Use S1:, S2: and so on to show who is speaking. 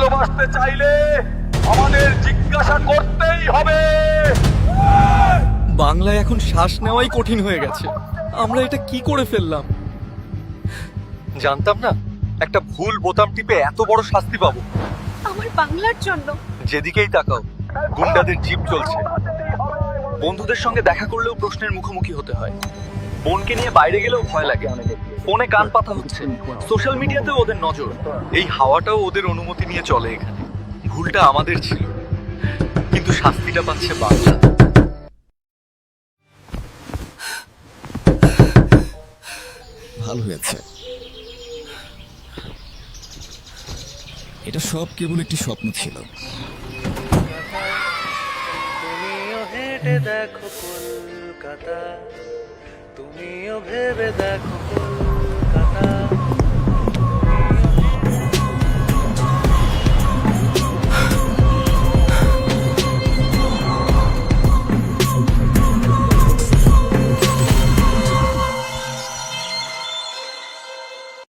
S1: ভালোবাসতে চাইলে আমাদের জিজ্ঞাসা করতেই হবে।
S2: বাংলায় এখন শ্বাস নেওয়াই কঠিন হয়ে গেছে। আমরা এটা কি করে ফেললাম? জানতাম না একটা ভুল বোতাম টিপে এত বড় শাস্তি পাবো।
S3: আমার বাংলার জন্য।
S2: যেদিকেই তাকাও গুন্ডাদের জিপ চলছে। বন্ধুদের সঙ্গে দেখা করলেও প্রশ্নের মুখোমুখি হতে হয়। বোনকে নিয়ে বাইরে গেলেও ভয় লাগে। ফোনে কান পাতা হচ্ছে, সোশ্যাল মিডিয়াতেও ওদের নজর। এই হাওয়াটাও ওদের অনুমতি নিয়ে চলে এখানে। ভুলটা আমাদের ছিল, কিন্তু শাস্তিটা পাচ্ছে বাংলা।
S4: ভালো হয়েছে। এটা সব কেবল একটি স্বপ্ন ছিল।
S5: তুমিও হেঁটে দেখো কলকাতা, তুমিও ভেবে দেখো কলকাতা।